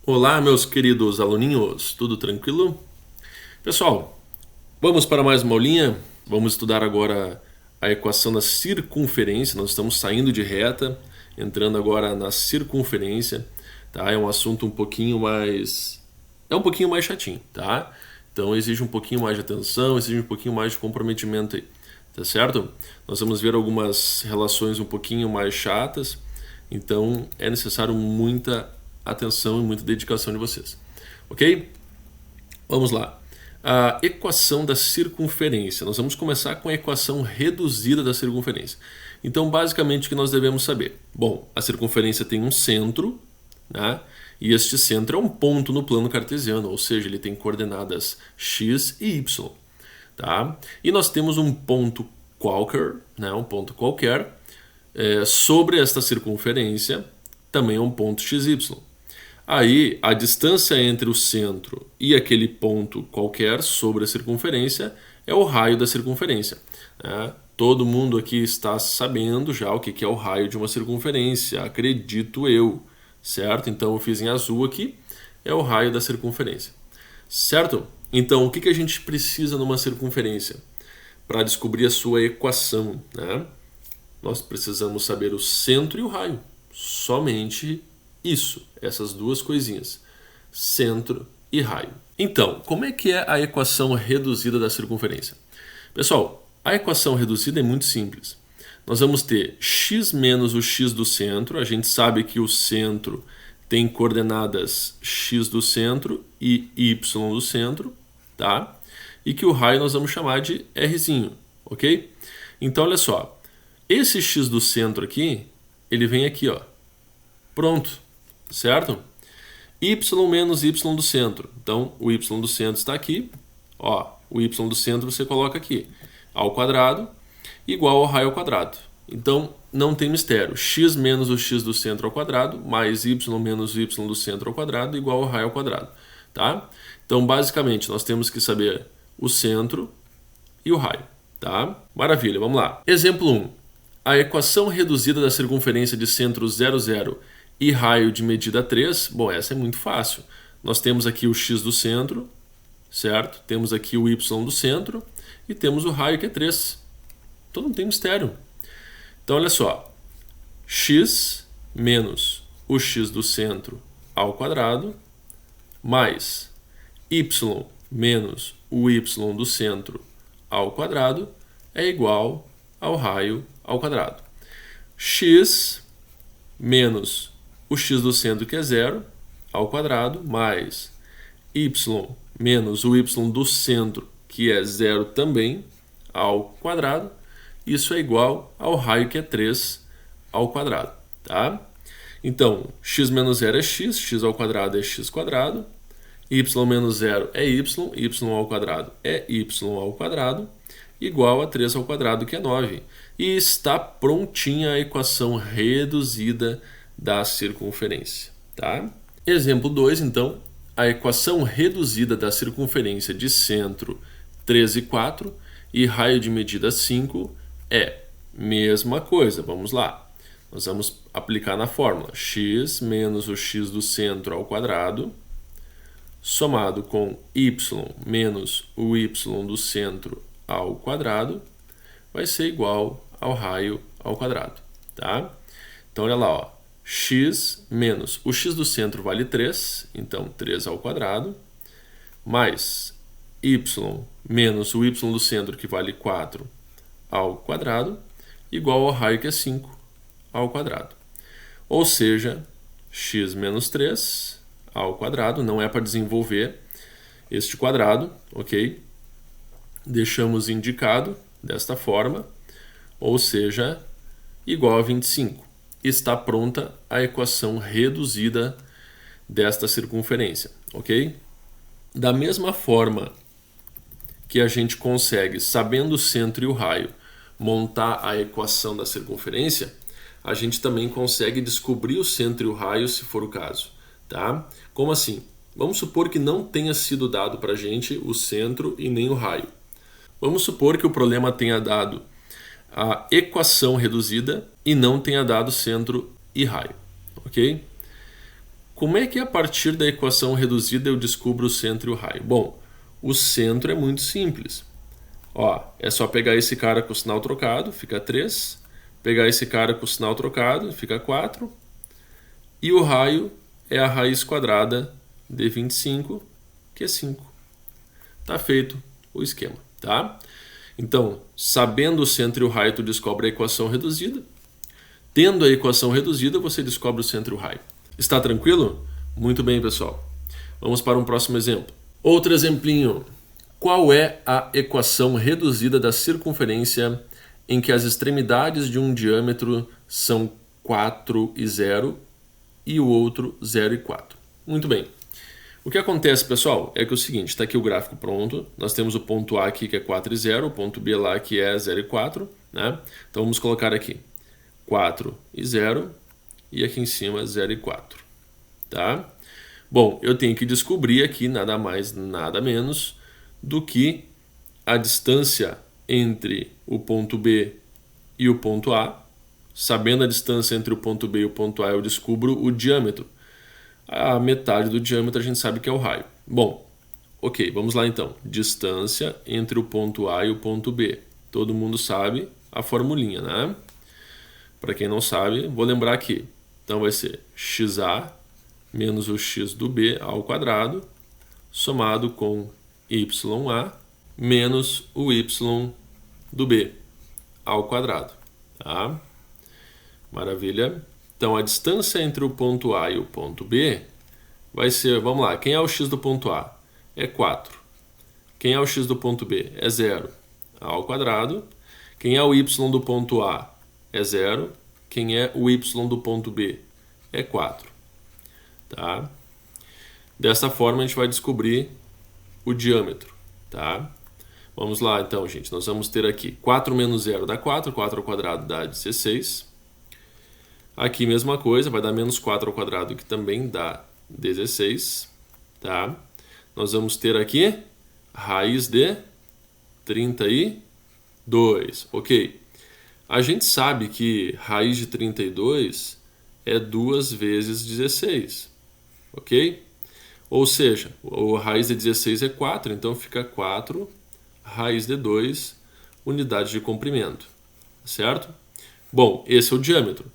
Olá, meus queridos aluninhos, tudo tranquilo? Pessoal, vamos para mais uma aulinha. Vamos estudar agora a equação da circunferência. Nós estamos saindo de reta, entrando agora na circunferência, tá? É um assunto um pouquinho mais chatinho, tá? Então exige um pouquinho mais de atenção, exige um pouquinho mais de comprometimento aí, tá certo? Nós vamos ver algumas relações um pouquinho mais chatas, então é necessário muita atenção e muita dedicação de vocês, ok? Vamos lá. A equação da circunferência. Nós vamos começar com a equação reduzida da circunferência. Então, basicamente, o que nós devemos saber? Bom, a circunferência tem um centro, né? E este centro é um ponto no plano cartesiano, ou seja, ele tem coordenadas x e y. Tá? E nós temos um ponto qualquer, né? Um ponto qualquer sobre esta circunferência, também é um ponto xy. Aí, a distância entre o centro e aquele ponto qualquer sobre a circunferência é o raio da circunferência, né? Todo mundo aqui está sabendo já o que é o raio de uma circunferência, acredito eu, certo? Então, eu fiz em azul aqui, é o raio da circunferência, certo? Então, o que a gente precisa numa circunferência? Para descobrir a sua equação, né? Nós precisamos saber o centro e o raio, somente isso, essas duas coisinhas, centro e raio. Então, como é que é a equação reduzida da circunferência? Pessoal, a equação reduzida é muito simples. Nós vamos ter x menos o x do centro. A gente sabe que o centro tem coordenadas x do centro e y do centro, tá? E que o raio nós vamos chamar de rzinho, ok? Então, olha só, esse x do centro aqui, ele vem aqui, ó, pronto. Certo? Y menos y do centro. Então, o y do centro está aqui. Ó, o y do centro você coloca aqui. Ao quadrado igual ao raio ao quadrado. Então, não tem mistério. X menos o x do centro ao quadrado mais y menos o y do centro ao quadrado igual ao raio ao quadrado. Tá? Então, basicamente, nós temos que saber o centro e o raio. Tá? Maravilha, vamos lá. Exemplo 1. A equação reduzida da circunferência de centro 0, 0 e raio de medida 3, bom, essa é muito fácil. Nós temos aqui o x do centro, certo? Temos aqui o y do centro e temos o raio que é 3. Então não tem mistério. Então olha só, x menos o x do centro ao quadrado mais y menos o y do centro ao quadrado é igual ao raio ao quadrado. X menos o x do centro, que é 0, ao quadrado, mais y menos o y do centro, que é 0 também, ao quadrado. Isso é igual ao raio, que é 3, ao quadrado. Tá? Então, x menos 0 é x ao quadrado é x quadrado, y menos 0 é y ao quadrado é y ao quadrado, igual a 3 ao quadrado, que é 9. E está prontinha a equação reduzida da circunferência, tá? Exemplo 2, então, a equação reduzida da circunferência de centro 13, 4 e raio de medida 5 é mesma coisa. Vamos lá. Nós vamos aplicar na fórmula x menos o x do centro ao quadrado somado com y menos o y do centro ao quadrado vai ser igual ao raio ao quadrado, tá? Então, olha lá, ó. X menos o x do centro vale 3, então 3 ao quadrado, mais y menos o y do centro, que vale 4, ao quadrado, igual ao raio, que é 5, ao quadrado. Ou seja, x menos 3 ao quadrado, não é para desenvolver este quadrado, ok? Deixamos indicado desta forma, ou seja, igual a 25. Está pronta a equação reduzida desta circunferência, ok? Da mesma forma que a gente consegue, sabendo o centro e o raio, montar a equação da circunferência, a gente também consegue descobrir o centro e o raio, se for o caso, tá? Como assim? Vamos supor que não tenha sido dado para a gente o centro e nem o raio. Vamos supor que o problema tenha dado a equação reduzida e não tenha dado centro e raio, ok? Como é que a partir da equação reduzida eu descubro o centro e o raio? Bom, o centro é muito simples. Ó, é só pegar esse cara com o sinal trocado, fica 3. Pegar esse cara com o sinal trocado, fica 4. E o raio é a raiz quadrada de 25, que é 5. Tá feito o esquema, tá? Então, sabendo o centro e o raio, tu descobre a equação reduzida. Tendo a equação reduzida, você descobre o centro e o raio. Está tranquilo? Muito bem, pessoal. Vamos para um próximo exemplo. Outro exemplinho. Qual é a equação reduzida da circunferência em que as extremidades de um diâmetro são 4 e 0 e o outro 0 e 4? Muito bem. O que acontece, pessoal, é que é o seguinte, está aqui o gráfico pronto, nós temos o ponto A aqui que é 4 e 0, o ponto B lá que é 0 e 4, né? Então vamos colocar aqui 4 e 0 e aqui em cima 0 e 4, tá? Bom, eu tenho que descobrir aqui nada mais, nada menos do que a distância entre o ponto B e o ponto A. Sabendo a distância entre o ponto B e o ponto A, eu descubro o diâmetro. A metade do diâmetro a gente sabe que é o raio. Bom, ok, vamos lá então. Distância entre o ponto A e o ponto B. Todo mundo sabe a formulinha, né? Para quem não sabe, vou lembrar aqui. Então vai ser xa menos o x do B ao quadrado, somado com ya menos o y do B ao quadrado. Tá? Maravilha. Então, a distância entre o ponto A e o ponto B vai ser, vamos lá, quem é o x do ponto A? É 4. Quem é o x do ponto B? É 0 ao quadrado. Quem é o y do ponto A? É 0. Quem é o y do ponto B? É 4. Tá? Dessa forma, a gente vai descobrir o diâmetro. Tá? Vamos lá, então, gente. Nós vamos ter aqui 4 menos 0 dá 4. 4 ao quadrado dá 16. Aqui, mesma coisa, vai dar menos 4 ao quadrado, que também dá 16. Tá? Nós vamos ter aqui raiz de 32. Ok. A gente sabe que raiz de 32 é 2 vezes 16. Ok? Ou seja, a raiz de 16 é 4, então fica 4 raiz de 2 unidades de comprimento. Certo? Bom, esse é o diâmetro.